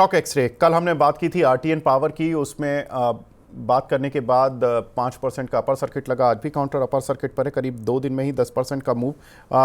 Stock x ray, कल हमने बात की थी आरटीएन पावर की, उसमें बात करने के बाद 5% का अपर सर्किट लगा। आज भी काउंटर अपर सर्किट पर है, करीब 2 दिन में ही 10% का मूव।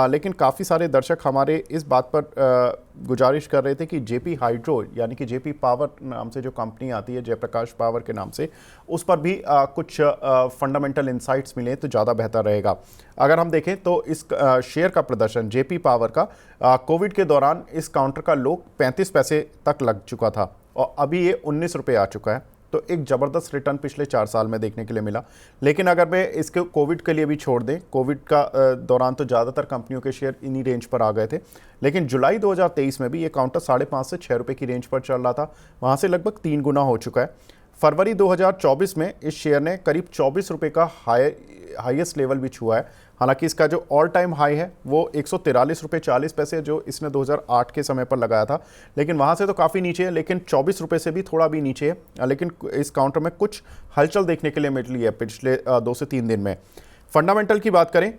लेकिन काफ़ी सारे दर्शक हमारे इस बात पर गुजारिश कर रहे थे कि जेपी हाइड्रो यानी कि जेपी पावर नाम से जो कंपनी आती है, जयप्रकाश पावर के नाम से, उस पर भी कुछ फंडामेंटल इंसाइट्स मिले तो ज़्यादा बेहतर रहेगा। अगर हम देखें तो इस शेयर का प्रदर्शन जेपी पावर का कोविड के दौरान इस काउंटर का लो 35 पैसे तक लग चुका था और अभी ये 19 रुपये आ चुका है। तो एक ज़बरदस्त रिटर्न पिछले 4 साल में देखने के लिए मिला। लेकिन अगर मैं इसके कोविड के लिए भी छोड़ दें, कोविड का दौरान तो ज़्यादातर कंपनियों के शेयर इन्हीं रेंज पर आ गए थे, लेकिन जुलाई 2023 में भी ये काउंटर 5.5 से 6 रुपये की रेंज पर चल रहा था। वहाँ से लगभग 3 गुना हो चुका है। फरवरी 2024 में इस शेयर ने करीब 24 रुपये का हाईएस्ट लेवल भी छुआ है। हालांकि इसका जो ऑल टाइम हाई है वो 143 रुपये 40 पैसे जो इसने 2008 के समय पर लगाया था, लेकिन वहाँ से तो काफ़ी नीचे है, लेकिन 24 रुपये से भी थोड़ा भी नीचे है। लेकिन इस काउंटर में कुछ हलचल देखने के लिए मिली है पिछले 2 से 3 दिन में। फंडामेंटल की बात करें,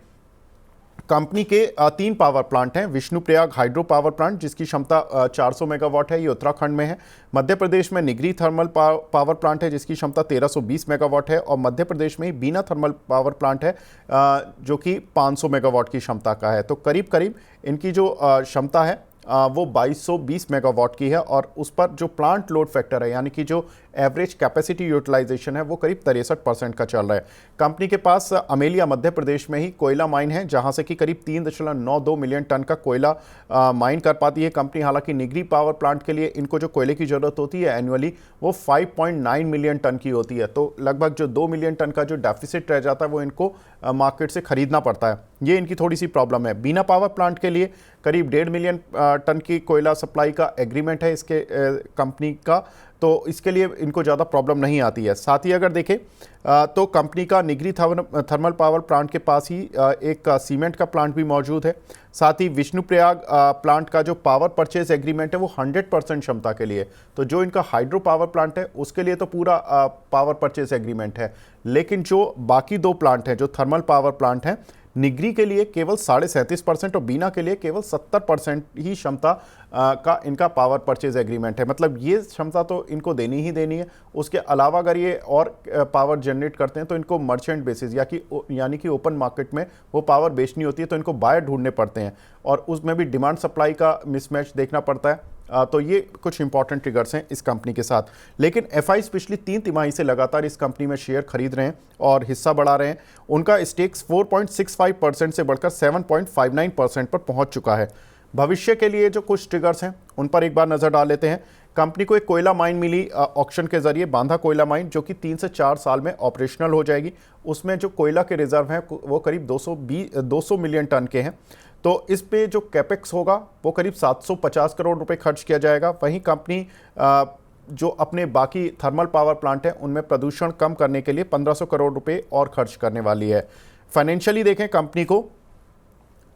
कंपनी के 3 पावर प्लांट हैं। विष्णुप्रयाग हाइड्रो पावर प्लांट जिसकी क्षमता 400 मेगावाट है, ये उत्तराखंड में है। मध्य प्रदेश में निगरी थर्मल पावर प्लांट है जिसकी क्षमता 1320 मेगावाट है, और मध्य प्रदेश में ही बीना थर्मल पावर प्लांट है जो कि 500 मेगावाट की क्षमता का है। तो करीब करीब इनकी जो क्षमता है वो 2220 मेगावाट की है, और उस पर जो प्लांट लोड फैक्टर है यानी कि जो एवरेज कैपेसिटी यूटिलाइजेशन है वो करीब 63% का चल रहा है। कंपनी के पास अमेलिया मध्य प्रदेश में ही कोयला माइन है जहां से कि करीब 3.92 मिलियन टन का कोयला माइन कर पाती है कंपनी। हालांकि निगरी पावर प्लांट के लिए इनको जो कोयले की ज़रूरत होती है एनुअली वो 5.9 मिलियन टन की होती है। तो लगभग जो 2 मिलियन टन का जो डेफिसिट रह जाता है वो इनको मार्केट से खरीदना पड़ता है। ये इनकी थोड़ी सी प्रॉब्लम है। बीना पावर प्लांट के लिए करीब 1.5 मिलियन टन की कोयला सप्लाई का एग्रीमेंट है इसके कंपनी का, तो इसके लिए इनको ज़्यादा प्रॉब्लम नहीं आती है। साथ ही अगर देखें तो कंपनी का निगरी थर्मल पावर प्लांट के पास ही एक सीमेंट का प्लांट भी मौजूद है। साथ ही विष्णुप्रयाग प्लांट का जो पावर परचेज एग्रीमेंट है वो 100% क्षमता के लिए। तो जो इनका हाइड्रो पावर प्लांट है उसके लिए तो पूरा पावर परचेज एग्रीमेंट है, लेकिन जो बाकी 2 प्लांट हैं जो थर्मल पावर प्लांट हैं, निगरी के लिए केवल 37.5% और बीना के लिए केवल 70% ही क्षमता का इनका पावर परचेज एग्रीमेंट है। मतलब ये क्षमता तो इनको देनी ही देनी है। उसके अलावा अगर ये और पावर जनरेट करते हैं तो इनको मर्चेंट बेसिस यानी कि ओपन मार्केट में वो पावर बेचनी होती है, तो इनको बायर ढूंढने पड़ते हैं और उसमें भी डिमांड सप्लाई का मिसमैच देखना पड़ता है। तो ये कुछ इंपॉर्टेंट ट्रिगर्स हैं इस कंपनी के साथ। लेकिन एफआईज पिछली 3 तिमाही से लगातार इस कंपनी में शेयर खरीद रहे हैं और हिस्सा बढ़ा रहे हैं। उनका स्टेक्स 4.65% से बढ़कर 7.59% पर पहुंच चुका है। भविष्य के लिए जो कुछ ट्रिगर्स हैं उन पर एक बार नज़र डाल लेते हैं। कंपनी को एक कोयला माइन मिली ऑक्शन के जरिए, बांधा कोयला माइन, जो कि 3 से 4 साल में ऑपरेशनल हो जाएगी। उसमें जो कोयला के रिजर्व हैं वो करीब 200 मिलियन टन के हैं। तो इस पे जो कैपेक्स होगा वो करीब 750 करोड़ रुपए खर्च किया जाएगा। वहीं कंपनी जो अपने बाकी थर्मल पावर प्लांट हैं उनमें प्रदूषण कम करने के लिए 1500 करोड़ रुपए और खर्च करने वाली है। फाइनेंशियली देखें कंपनी को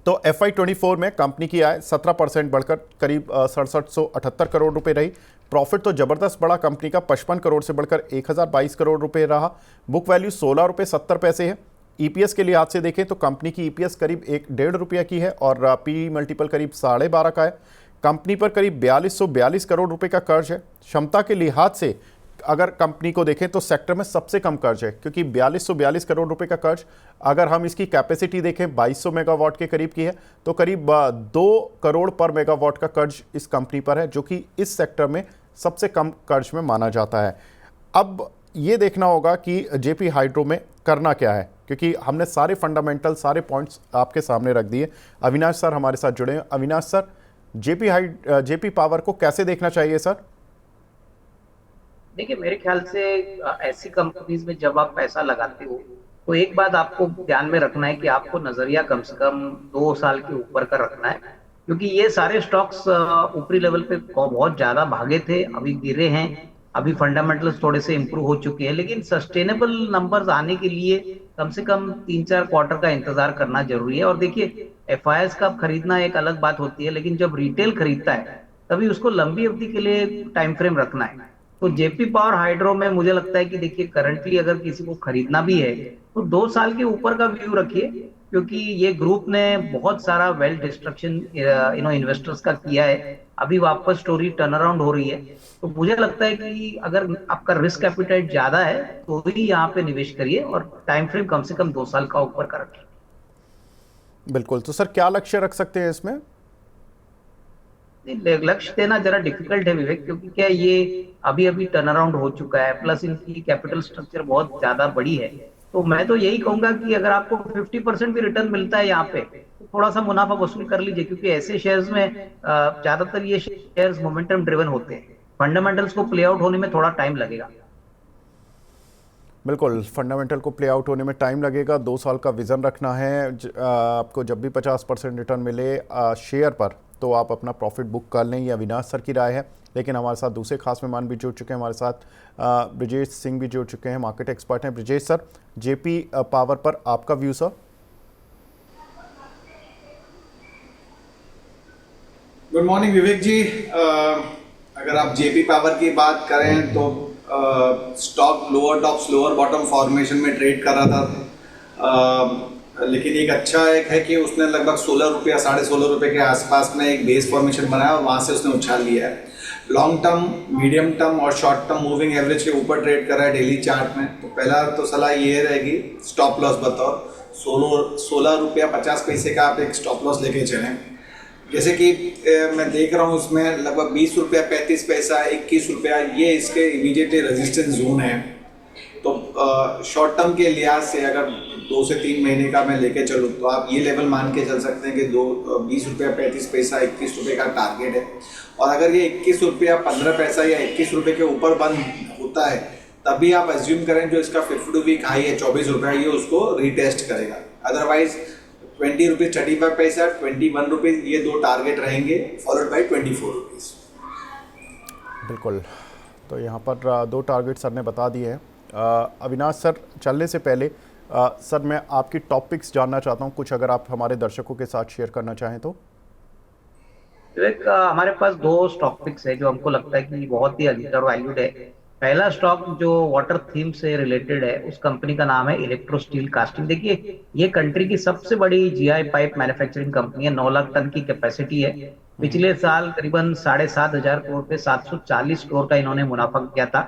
तो FY24 में कंपनी की आय 17% बढ़कर करीब 6778 करोड़ रुपए रही। प्रॉफिट तो जबरदस्त बढ़ा, कंपनी का 55 करोड़ से बढ़कर 1022 करोड़ रुपए रहा। बुक वैल्यू 16 रुपये 70 पैसे है। ईपीएस के लिहाज से देखें तो कंपनी की ईपीएस करीब 1.5 रुपये की है और पी मल्टीपल करीब 12.5 का है। कंपनी पर करीब 4242 करोड़ रुपए का कर्ज है। क्षमता के लिहाज से अगर कंपनी को देखें तो सेक्टर में सबसे कम कर्ज है, क्योंकि 4242 करोड़ रुपए का कर्ज, अगर हम इसकी कैपेसिटी देखें 2200 मेगावाट के करीब की है, तो करीब 2 करोड़ पर मेगावाट का कर्ज इस कंपनी पर है, जो कि इस सेक्टर में सबसे कम कर्ज में माना जाता है। अब ये देखना होगा कि जेपी हाइड्रो में करना क्या है, क्योंकि हमने सारे फंडामेंटल सारे पॉइंट्स आपके सामने रख दिए। अविनाश सर हमारे साथ जुड़े हैं। अविनाश सर, जेपी पावर को कैसे देखना चाहिए सर? देखिए, मेरे ख्याल से ऐसी कंपनीज में जब आप पैसा लगाते हो तो एक बात आपको ध्यान में रखना है कि आपको नजरिया कम से कम 2 साल के ऊपर का रखना है, क्योंकि ये सारे स्टॉक्स ऊपरी लेवल पे बहुत ज्यादा भागे थे, अभी गिरे हैं। अभी फंडामेंटल्स थोड़े से इंप्रूव हो चुके हैं, लेकिन सस्टेनेबल नंबर्स आने के लिए कम से कम 3-4 क्वार्टर का इंतजार करना जरूरी है। और देखिए, एफआईएस का खरीदना एक अलग बात होती है, लेकिन जब रिटेल खरीदता है तभी उसको लंबी अवधि के लिए टाइम फ्रेम रखना है। तो जेपी पावर हाइड्रो में मुझे लगता है कि देखिए, करंटली अगर किसी को खरीदना भी है तो 2 साल के ऊपर का व्यू रखिए। क्योंकि ये ग्रुप ने बहुत सारा वेल्थ डिस्ट्रक्शन इन्वेस्टर्स का किया है। अभी वापस स्टोरी टर्न अराउंड हो रही है। तो मुझे लगता है कि अगर आपका रिस्क एपिटाइट ज्यादा है तो ही यहाँ पे निवेश करिए, और टाइम फ्रेम कम से कम 2 साल का ऊपर का रखिए। बिल्कुल, तो सर क्या लक्ष्य रख सकते हैं इसमें? नहीं, लक्ष्य देना जरा डिफिकल्ट है विवेक, क्योंकि क्या ये अभी अभी टर्न अराउंड हो चुका है, प्लस इनकी कैपिटल स्ट्रक्चर बहुत ज्यादा बड़ी है। तो मैं तो यही कहूंगा कि अगर आपको 50% भी रिटर्न मिलता है यहाँ पे, तो थोड़ा सा मुनाफा वसूल कर लीजिए, क्योंकि ऐसे शेयर्स में ज्यादातर ये शेयर्स मोमेंटम ड्रिवन होते हैं। फंडामेंटल्स को प्ले आउट होने में थोड़ा टाइम लगेगा। बिल्कुल, फंडामेंटल को प्ले आउट होने में टाइम लगेगा। 2 साल का विज़न रखना है। आपको जब भी 50% रिटर्न मिले शेयर पर, तो आप अपना प्रॉफिट बुक कर लें। ये अविनाश सर की राय है। लेकिन हमारे साथ दूसरे खास मेहमान भी जुड़ चुके हैं। हमारे साथ ब्रिजेश सिंह भी जुड़ चुके हैं, मार्केट एक्सपर्ट हैं। ब्रिजेश सर, जेपी पावर पर आपका व्यू सर? गुड मॉर्निंग विवेक जी। अगर आप जेपी पावर की बात करें तो stock lower top lower bottom formation में ट्रेड कर रहा था। लेकिन एक अच्छा एक है कि उसने लगभग 16 रुपया 16.5 रुपये के आसपास में एक बेस फॉर्मेशन बनाया और वहाँ से उसने उछाल लिया है। लॉन्ग टर्म, मीडियम टर्म और शॉर्ट टर्म मूविंग एवरेज के ऊपर ट्रेड कर रहा है डेली चार्ट में। तो पहला तो सलाह ये रहेगी, स्टॉप लॉस बतौर 16 रुपया 50 पैसे का आप एक स्टॉप लॉस लेके चलें। जैसे कि मैं देख रहा हूँ उसमें लगभग 20 रुपया 35 पैसा 21 रुपया ये इसके इमीडिएटली रेजिस्टेंस जोन है। तो शॉर्ट टर्म के लिहाज से अगर 2 से 3 महीने का मैं लेके चलूँ तो आप ये लेवल मान के चल सकते हैं कि 20 रुपया 35 पैसा 21 रुपये का टारगेट है। और अगर ये 21 रुपया 15 पैसा या 21 रुपये के ऊपर बंद होता है, तभी आप एज्यूम करें जो इसका 52 वीक हाई है 24 रुपया, ये उसको रीटेस्ट करेगा। अदरवाइज 20 रुपीज़ 35 पैसा 21 रुपीज़ ये 2 टारगेट रहेंगे, फॉलोड बाई 24 रुपीज़। बिल्कुल, तो यहाँ पर 2 टारगेट सर ने बता दिए हैं। अविनाश सर, चलने से पहले सर मैं आपकी टॉपिक्स जानना चाहता हूँ कुछ, अगर आप हमारे दर्शकों के साथ शेयर करना चाहें तो। विवेक, हमारे पास 2 स्टॉक पिक्स है जो हमको लगता है कि बहुत ही अंडर वैल्यूड है। पहला स्टॉक जो वाटर थीम से रिलेटेड है, उस कंपनी का नाम है इलेक्ट्रो स्टील कास्टिंग। देखिए, ये कंट्री की सबसे बड़ी जीआई पाइप मैन्युफैक्चरिंग कंपनी है। 9 लाख टन की कैपेसिटी है। पिछले साल करीबन 7,500 करोड़ पे 740 करोड़ का इन्होंने मुनाफा किया था।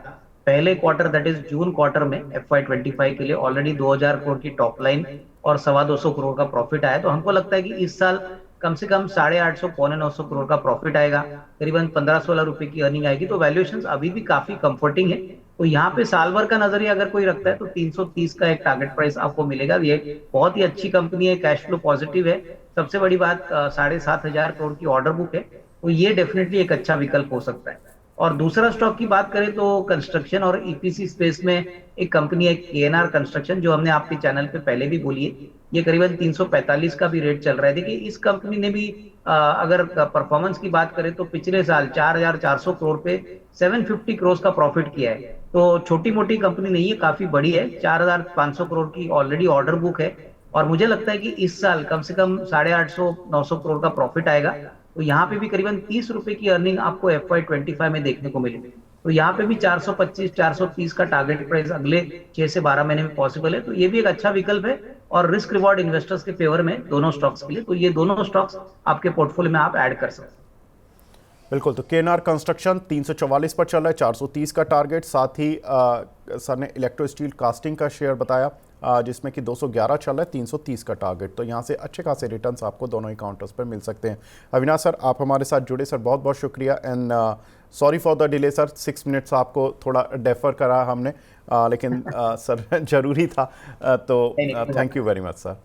पहले quarter, that is June quarter में FY25 के लिए ऑलरेडी 2,000 करोड़ की टॉप लाइन और 250 करोड़ का प्रॉफिट आया। तो हमको लगता है कि इस साल कम से कम 850 900 करोड़ का प्रॉफिट आएगा, करीबन 15-16 रुपए की अर्निंग आएगी। तो वैल्यूएशंस अभी भी काफी कंफर्टिंग है। तो यहाँ पे साल भर का नजरिया अगर कोई रखता है तो 330 का एक टारगेट प्राइस आपको मिलेगा। ये बहुत ही अच्छी कंपनी है, कैश फ्लो पॉजिटिव है। सबसे बड़ी बात 7,500 करोड़ की ऑर्डर बुक है। तो ये डेफिनेटली एक अच्छा विकल्प हो सकता है। और दूसरा स्टॉक की बात करें तो कंस्ट्रक्शन और ईपीसी स्पेस में एक कंपनी है KNR कंस्ट्रक्शन, जो हमने आपके चैनल पे पहले भी बोली है। ये करीबन 345 का भी रेट चल रहा है। देखिए, इस कंपनी ने भी अगर परफॉर्मेंस की बात करें तो पिछले साल 4,400 करोड़ पे 750 करोड़ का प्रॉफिट किया है। तो छोटी मोटी कंपनी नहीं है, काफी बड़ी है। 4,500 करोड़ की ऑलरेडी ऑर्डर बुक है। और मुझे लगता है कि इस साल कम से कम 850-900 करोड़ का प्रॉफिट आएगा। तो यहाँ पे भी करीबन 30 रुपए की अर्निंग आपको FY25 में देखने को मिलेगी। तो यहाँ पे भी 425-430 का टारगेट प्राइस अगले 6 से 12 महीने में पॉसिबल है। तो ये भी एक अच्छा विकल्प है और रिस्क रिवॉर्ड इन्वेस्टर्स के फेवर में दोनों स्टॉक्स के लिए। तो ये दोनों स्टॉक्स आपके पोर्टफोलियो में आप ऐड कर सकते हैं। बिल्कुल, तो KNR कंस्ट्रक्शन 344 पर चल रहा है, 430 का टारगेट। साथ ही सर ने इलेक्ट्रो स्टील कास्टिंग का शेयर बताया जिसमें कि 211 चल रहा है, 330 का टारगेट। तो यहाँ से अच्छे खासे रिटर्न्स आपको दोनों ही काउंटर्स पर मिल सकते हैं। अविनाश सर, आप हमारे साथ जुड़े सर, बहुत बहुत शुक्रिया। And sorry for the delay sir, 6 minutes आपको थोड़ा डेफर करा हमने, लेकिन सर ज़रूरी था। तो thank you very much sir.